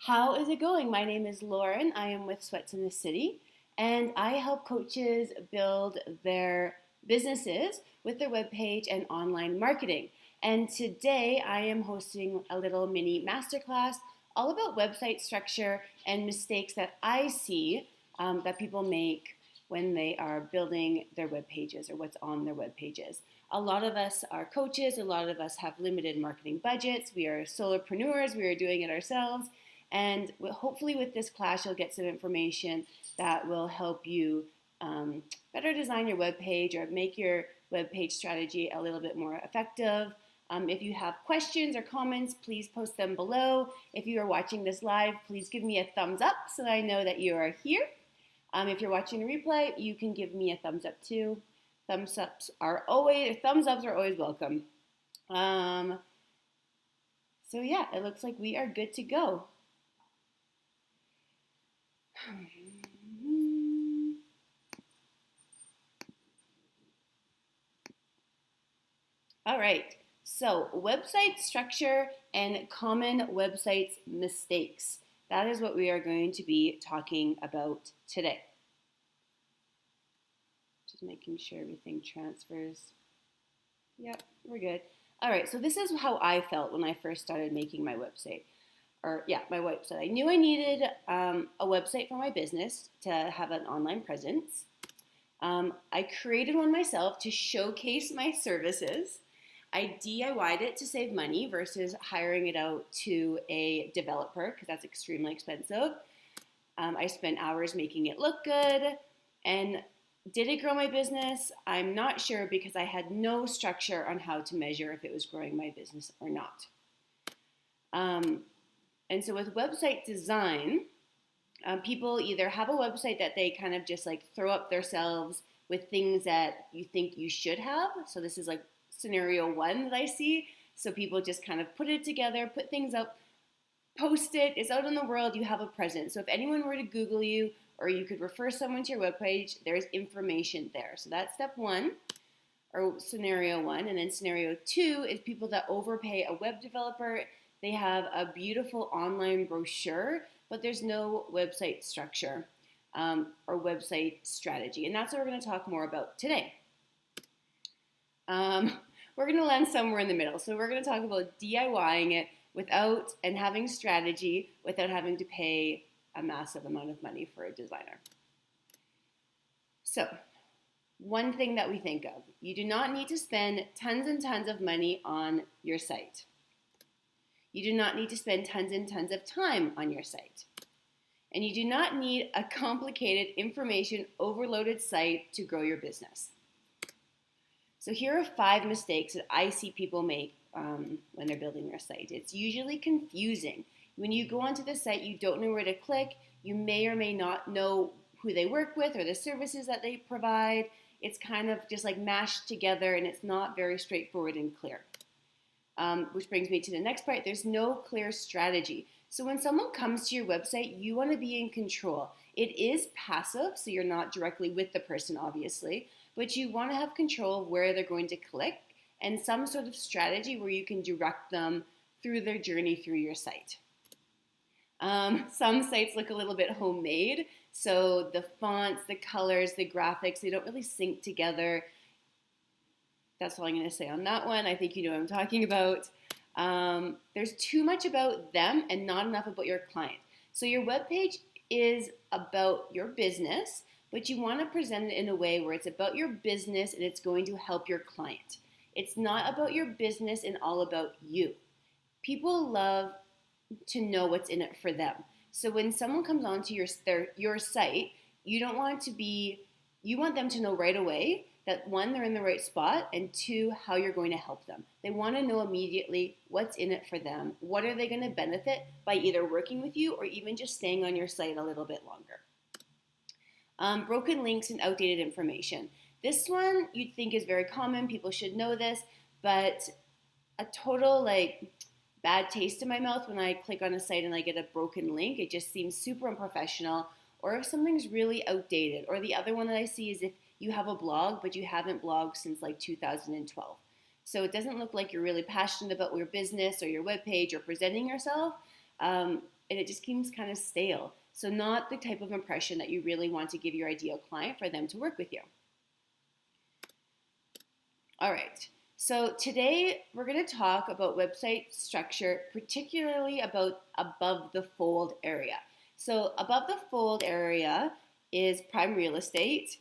How is it going? My name is Lauren. I am with Sweats in the City, and I help coaches build their businesses with their webpage and online marketing. And today I am hosting a little mini masterclass all about website structure and mistakes that I see that people make when they are building their web pages or what's on their web pages. A lot of us are coaches, a lot of us have limited marketing budgets, we are solopreneurs, we are doing it ourselves. And hopefully, with this class, you'll get some information that will help you better design your web page or make your web page strategy a little bit more effective. If you have questions or comments, please post them below. If you are watching this live, please give me a thumbs up so that I know that you are here. If you're watching a replay, you can give me a thumbs up too. Thumbs ups are always welcome. So yeah, it looks like we are good to go. All right, so website structure and common websites mistakes. That is what we are going to be talking about today. Just making sure everything transfers. Yep, we're good. All right, so this is how I felt when I first started making my website. My website. I knew I needed a website for my business to have an online presence. I created one myself to showcase my services. I DIY'd it to save money versus hiring it out to a developer because that's extremely expensive. I spent hours making it look good. And did it grow my business? I'm not sure because I had no structure on how to measure if it was growing my business or not. And so with website design, people either have a website that they kind of just like throw up themselves with things that you think you should have. So this is like scenario one that I see. So people just kind of put it together, put things up, post it, it's out in the world, you have a presence. So if anyone were to Google you or you could refer someone to your webpage, there's information there. So that's step one or scenario one. And then scenario two is people that overpay a web developer. They have a beautiful online brochure, but there's no website structure or website strategy. And that's what we're going to talk more about today. We're going to land somewhere in the middle. So we're going to talk about DIYing it without and having strategy without having to pay a massive amount of money for a designer. So one thing that we think of, you do not need to spend tons and tons of money on your site. You do not need to spend tons and tons of time on your site. And you do not need a complicated information overloaded site to grow your business. So here are 5 mistakes that I see people make when they're building their site. It's usually confusing. When you go onto the site, you don't know where to click. You may or may not know who they work with or the services that they provide. It's kind of just like mashed together and it's not very straightforward and clear. Which brings me to the next part. There's no clear strategy. So when someone comes to your website, you want to be in control. It is passive, so you're not directly with the person, obviously, but you want to have control of where they're going to click and some sort of strategy where you can direct them through their journey through your site. Some sites look a little bit homemade, so the fonts, the colors, the graphics, they don't really sync together. That's all I'm going to say on that one. I think you know what I'm talking about. There's too much about them and not enough about your client. So your webpage is about your business, but you want to present it in a way where it's about your business and it's going to help your client. It's not about your business and all about you. People love to know what's in it for them. So when someone comes onto your site, you want them to know right away that 1, they're in the right spot, and 2, how you're going to help them. They want to know immediately what's in it for them. What are they going to benefit by either working with you or even just staying on your site a little bit longer? Broken links and outdated information. This one you'd think is very common. People should know this, but a total bad taste in my mouth when I click on a site and I get a broken link. It just seems super unprofessional. Or if something's really outdated. Or the other one that I see is if you have a blog, but you haven't blogged since 2012. So it doesn't look like you're really passionate about your business or your webpage or presenting yourself. and it just seems kind of stale. So not the type of impression that you really want to give your ideal client for them to work with you. All right. So today we're going to talk about website structure, particularly about above the fold area. So above the fold area is prime real estate.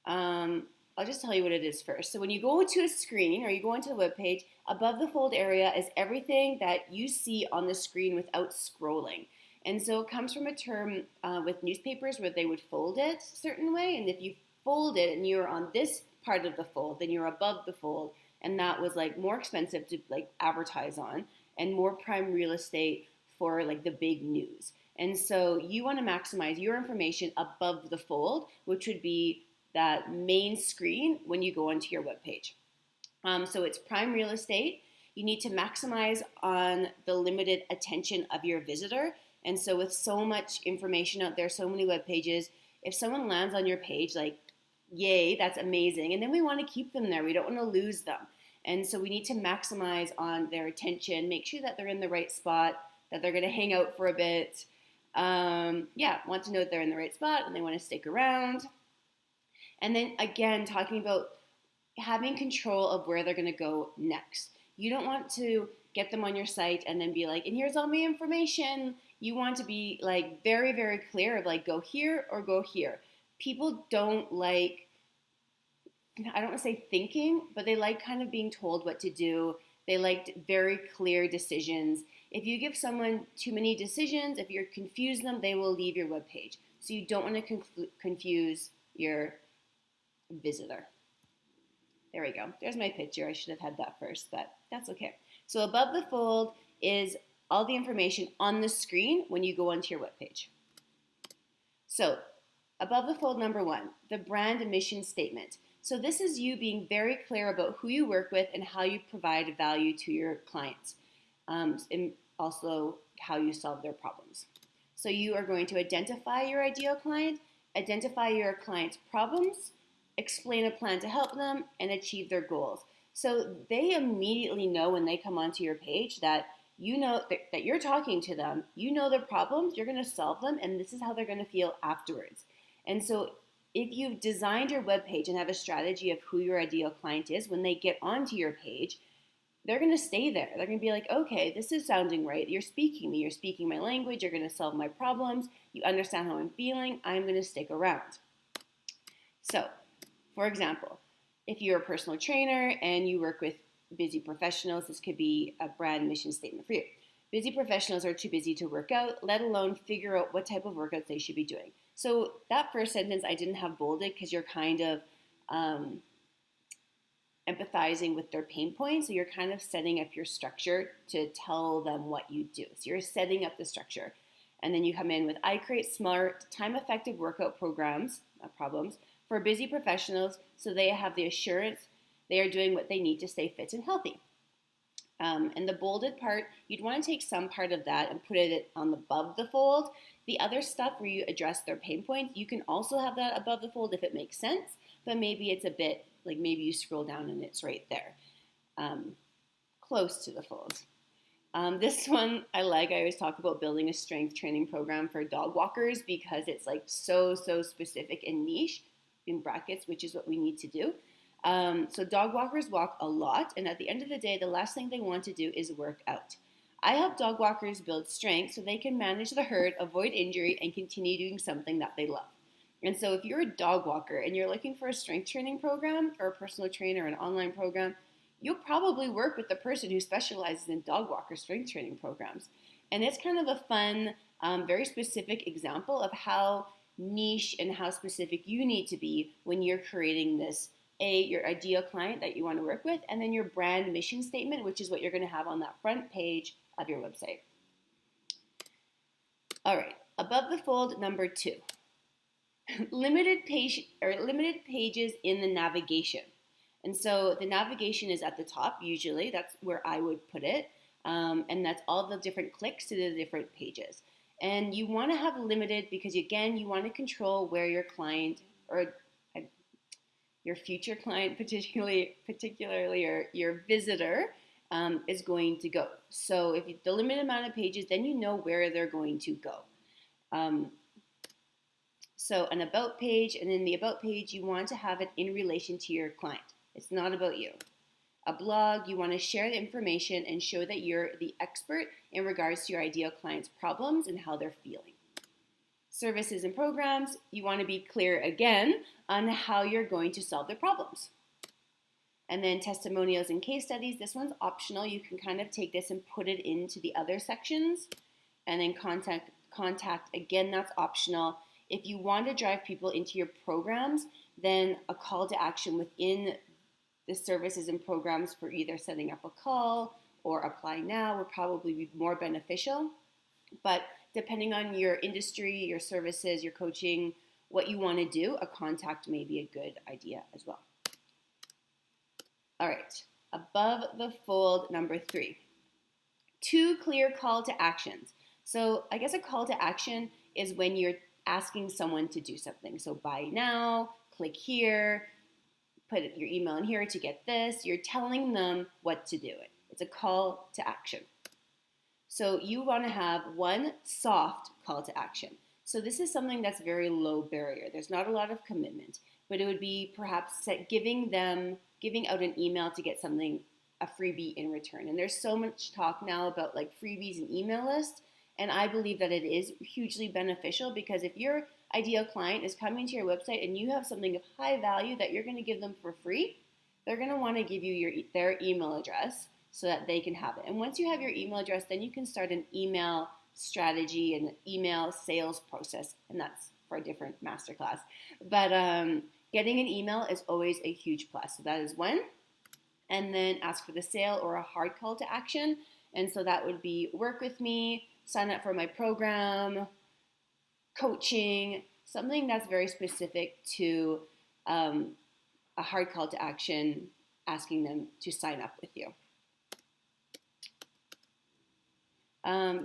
I'll just tell you what it is first. So when you go to a screen or you go into the web page, above the fold area is everything that you see on the screen without scrolling. And so it comes from a term with newspapers where they would fold it a certain way. And if you fold it and you're on this part of the fold, then you're above the fold. And that was like more expensive to like advertise on and more prime real estate for like the big news. And so you want to maximize your information above the fold, which would be that main screen when you go onto your web page. So it's prime real estate. You need to maximize on the limited attention of your visitor. And so with so much information out there, so many web pages, if someone lands on your page, like, yay, that's amazing. And then we want to keep them there. We don't want to lose them. And so we need to maximize on their attention, make sure that they're in the right spot, that they're going to hang out for a bit. Want to know that they're in the right spot and they want to stick around. And then again, talking about having control of where they're going to go next. You don't want to get them on your site and then be like, and here's all my information. You want to be like very, very clear of like, go here or go here. People don't like, I don't want to say thinking, but they like kind of being told what to do. They like very clear decisions. If you give someone too many decisions, if you confuse them, they will leave your web page. So you don't want to confuse your visitor. There we go. There's my picture. I should have had that first, but that's okay. So above the fold is all the information on the screen when you go onto your web page. So above the fold, number one, the brand mission statement. So this is you being very clear about who you work with and how you provide value to your clients, and also how you solve their problems. So you are going to identify your ideal client, identify your client's problems, explain a plan to help them, and achieve their goals. So they immediately know when they come onto your page that you know that you're talking to them, you know their problems, you're going to solve them, and this is how they're going to feel afterwards. And so if you've designed your web page and have a strategy of who your ideal client is, when they get onto your page, they're going to stay there. They're going to be like, okay, this is sounding right. You're speaking me. You're speaking my language. You're going to solve my problems. You understand how I'm feeling. I'm going to stick around. So, for example, if you're a personal trainer and you work with busy professionals, this could be a brand mission statement for you. Busy professionals are too busy to work out, let alone figure out what type of workouts they should be doing. So that first sentence I didn't have bolded because you're kind of empathizing with their pain points. So you're kind of setting up your structure to tell them what you do. So you're setting up the structure. And then you come in with, I create smart, time-effective workout problems for busy professionals so they have the assurance they are doing what they need to stay fit and healthy. And the bolded part, you'd want to take some part of that and put it on above the fold. The other stuff where you address their pain points, you can also have that above the fold if it makes sense, but maybe it's a bit, like maybe you scroll down and it's right there, close to the fold. This one I like. I always talk about building a strength training program for dog walkers because it's like so specific and niche, in brackets, which is what we need to do. So dog walkers walk a lot, and at the end of the day, the last thing they want to do is work out. I help dog walkers build strength so they can manage the herd, avoid injury, and continue doing something that they love. And so if you're a dog walker and you're looking for a strength training program or a personal trainer or an online program, you'll probably work with the person who specializes in dog walker strength training programs. And it's kind of a fun, very specific example of how niche and how specific you need to be when you're creating this, your ideal client that you want to work with, and then your brand mission statement, which is what you're going to have on that front page of your website. All right, above the fold, number 2. Limited pages in the navigation. And so the navigation is at the top, usually. That's where I would put it. And that's all the different clicks to the different pages. And you want to have limited because, again, you want to control where your client or your future client, particularly your visitor, is going to go. So if the limited amount of pages, then you know where they're going to go. So an about page, and in the about page, you want to have it in relation to your client. It's not about you. A blog, you want to share the information and show that you're the expert in regards to your ideal client's problems and how they're feeling. Services and programs, you want to be clear again on how you're going to solve their problems. And then testimonials and case studies, this one's optional. You can kind of take this and put it into the other sections. And then contact, again, that's optional. If you want to drive people into your programs, then a call to action within the services and programs for either setting up a call or apply now would probably be more beneficial. But depending on your industry, your services, your coaching, what you want to do, a contact may be a good idea as well. All right, above the fold, number 3. 2 clear call to actions. So I guess a call to action is when you're asking someone to do something. So buy now, click here, put your email in here to get this. You're telling them what to do. It's a call to action. So you want to have one soft call to action. So this is something that's very low barrier. There's not a lot of commitment, but it would be perhaps giving out an email to get something, a freebie in return. And there's so much talk now about like freebies and email lists. And I believe that it is hugely beneficial, because if your ideal client is coming to your website and you have something of high value that you're going to give them for free, they're going to want to give you their email address so that they can have it. And once you have your email address, then you can start an email strategy and email sales process. And that's for a different masterclass. But getting an email is always a huge plus. So that is one. And then ask for the sale or a hard call to action. And so that would be work with me, sign up for my program, coaching, something that's very specific to a hard call to action, asking them to sign up with you.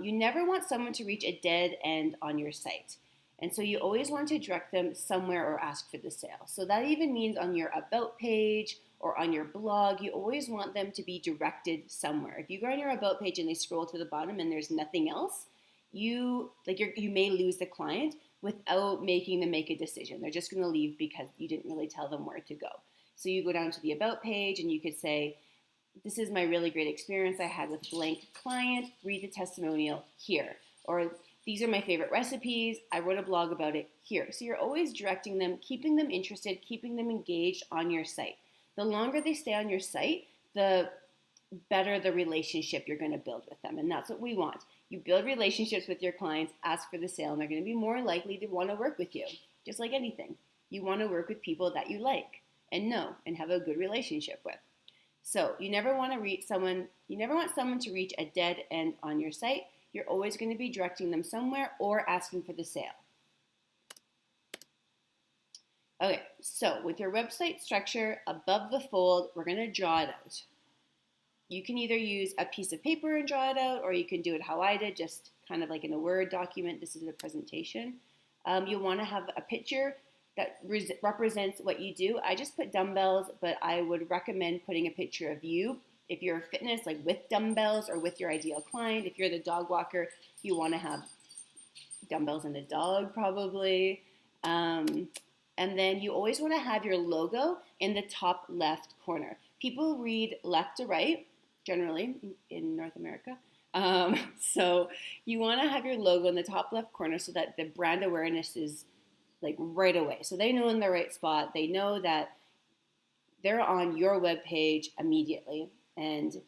You never want someone to reach a dead end on your site. And so you always want to direct them somewhere or ask for the sale. So that even means on your about page or on your blog, you always want them to be directed somewhere. If you go on your about page and they scroll to the bottom and there's nothing else, you may lose the client without making them make a decision. They're just going to leave because you didn't really tell them where to go. So you go down to the about page and you could say, this is my really great experience I had with blank client, read the testimonial here. Or these are my favorite recipes, I wrote a blog about it here. So you're always directing them, keeping them interested, keeping them engaged on your site. The longer they stay on your site, the better the relationship you're going to build with them. And that's what we want. You build relationships with your clients, ask for the sale, and they're going to be more likely to want to work with you. Just like anything. You want to work with people that you like and know and have a good relationship with. So you never want someone to reach a dead end on your site. You're always going to be directing them somewhere or asking for the sale. Okay, so with your website structure above the fold, we're going to draw it out. You can either use a piece of paper and draw it out, or you can do it how I did, just kind of like in a Word document. This is a presentation. You'll want to have a picture that represents what you do. I just put dumbbells, but I would recommend putting a picture of you. If you're fitness, like with dumbbells or with your ideal client. If you're the dog walker, you want to have dumbbells and a dog probably. And then you always want to have your logo in the top left corner. People read left to right, generally in North America. So you want to have your logo in the top left corner so that the brand awareness is like right away. So they know in the right spot. They know that they're on your webpage immediately and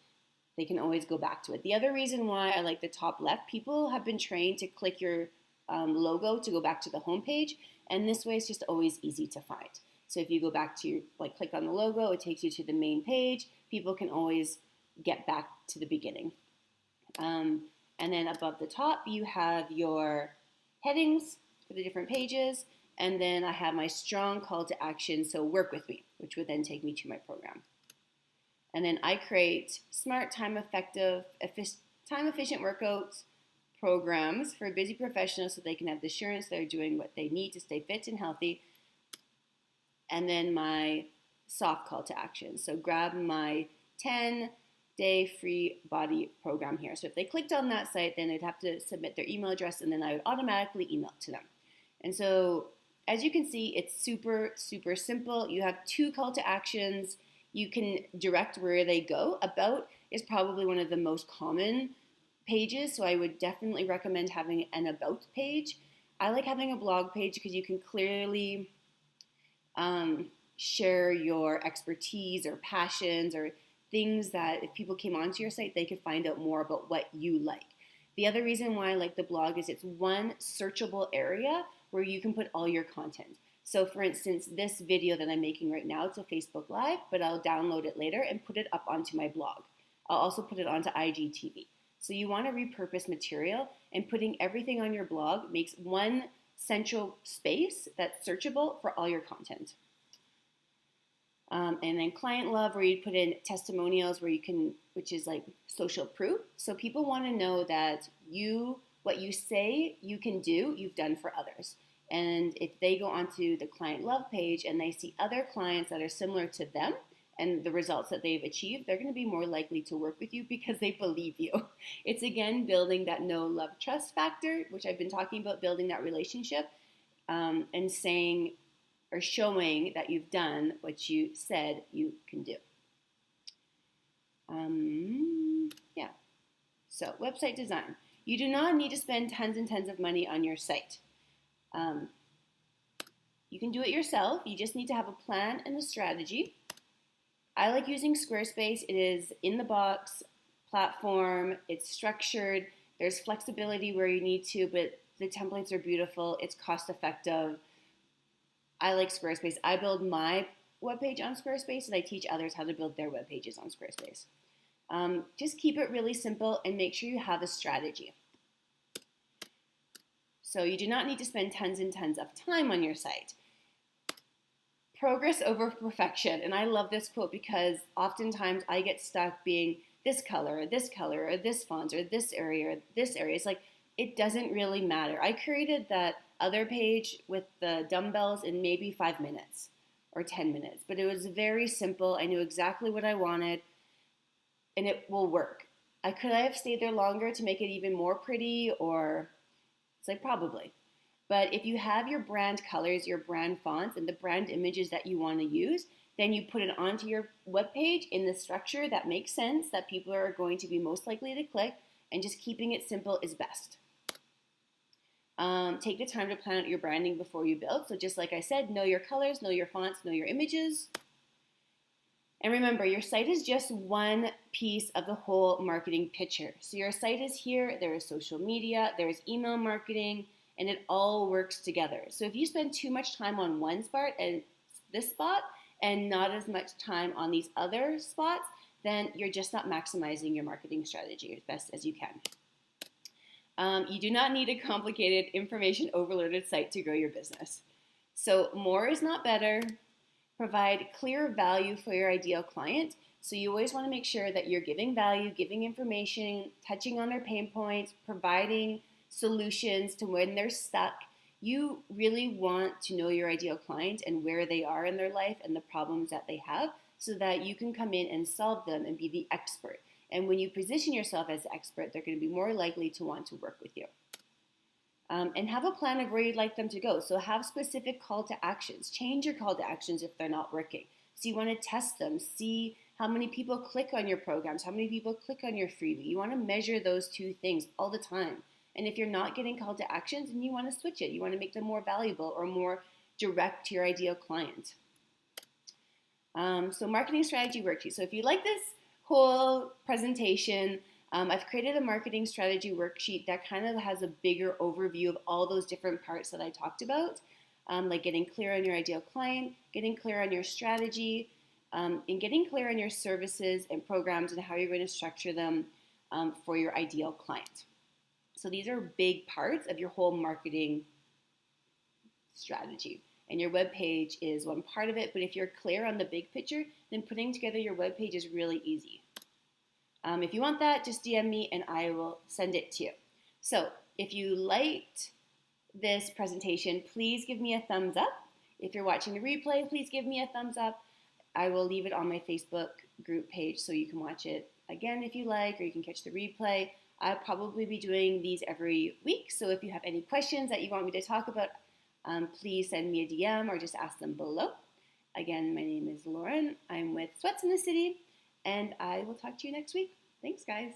they can always go back to it. The other reason why I like the top left, people have been trained to click your logo to go back to the homepage, and this way it's just always easy to find. So if you go back to click on the logo, it takes you to the main page. People can always get back to the beginning. And then above the top, you have your headings for the different pages. And then I have my strong call to action, so work with me, which would then take me to my program. And then I create smart, time-efficient workouts programs for busy professionals so they can have the assurance they're doing what they need to stay fit and healthy. And then my soft call to action. So grab my 10 day free body program here. So if they clicked on that site, then they'd have to submit their email address and then I would automatically email it to them. And so as you can see, it's super, super simple. You have 2 call to actions. You can direct where they go. About is probably one of the most common pages, so I would definitely recommend having an about page. I like having a blog page because you can clearly share your expertise or passions or things that if people came onto your site, they could find out more about what you like. The other reason why I like the blog is it's one searchable area where you can put all your content. So for instance, this video that I'm making right now, it's a Facebook Live, but I'll download it later and put it up onto my blog. I'll also put it onto IGTV. So you want to repurpose material, and putting everything on your blog makes one central space that's searchable for all your content. And then client love, where you put in testimonials, where you can, which is like social proof. So people want to know that what you say you can do, you've done for others. And if they go onto the client love page and they see other clients that are similar to them and the results that they've achieved, they're going to be more likely to work with you because they believe you. It's again building that know, love, trust factor, which I've been talking about, building that relationship and saying or showing that you've done what you said you can do. Yeah. So website design. You do not need to spend tons and tons of money on your site. You can do it yourself. You just need to have a plan and a strategy. I like using Squarespace. It is in the box platform. It's structured. There's flexibility where you need to, but the templates are beautiful. It's cost effective. I like Squarespace. I build my webpage on Squarespace and I teach others how to build their web pages on Squarespace. Just keep it really simple and make sure you have a strategy. So you do not need to spend tons and tons of time on your site. Progress over perfection. And I love this quote because oftentimes I get stuck being this color, or this font, or this area, or this area. It's like, it doesn't really matter. I created that other page with the dumbbells in maybe 5 minutes or 10 minutes, but it was very simple. I knew exactly what I wanted and it will work. Could I have stayed there longer to make it even more pretty, or it's like probably. But if you have your brand colors, your brand fonts, and the brand images that you want to use, then you put it onto your webpage in the structure that makes sense, that people are going to be most likely to click, and just keeping it simple is best. Take the time to plan out your branding before you build. So just like I said, know your colors, know your fonts, know your images. And remember, your site is just one piece of the whole marketing picture. So your site is here, there is social media, there is email marketing, and it all works together. So if you spend too much time on one spot and this spot and not as much time on these other spots, then you're just not maximizing your marketing strategy as best as you can. You do not need a complicated, information overloaded site to grow your business. So more is not better. Provide clear value for your ideal client. So you always want to make sure that you're giving value, giving information, touching on their pain points, providing solutions to when they're stuck. You really want to know your ideal client and where they are in their life and the problems that they have so that you can come in and solve them and be the expert. And when you position yourself as the expert, they're going to be more likely to want to work with you. And have a plan of where you'd like them to go. So have specific call to actions. Change your call to actions if they're not working. So you want to test them, see how many people click on your programs, how many people click on your freebie. You want to measure those two things all the time. And if you're not getting call to actions, then you want to switch it. You want to make them more valuable or more direct to your ideal client. So marketing strategy worksheet. So if you like this whole presentation, I've created a marketing strategy worksheet that kind of has a bigger overview of all those different parts that I talked about, like getting clear on your ideal client, getting clear on your strategy, and getting clear on your services and programs and how you're going to structure them for your ideal client. So these are big parts of your whole marketing strategy. And your web page is one part of it, but if you're clear on the big picture, then putting together your web page is really easy. If you want that, just DM me and I will send it to you. So if you liked this presentation, please give me a thumbs up. If you're watching the replay, please give me a thumbs up. I will leave it on my Facebook group page so you can watch it again if you like, or you can catch the replay. I'll probably be doing these every week, so if you have any questions that you want me to talk about, please send me a DM or just ask them below. Again, my name is Lauren. I'm with Sweats in the City, and I will talk to you next week. Thanks, guys.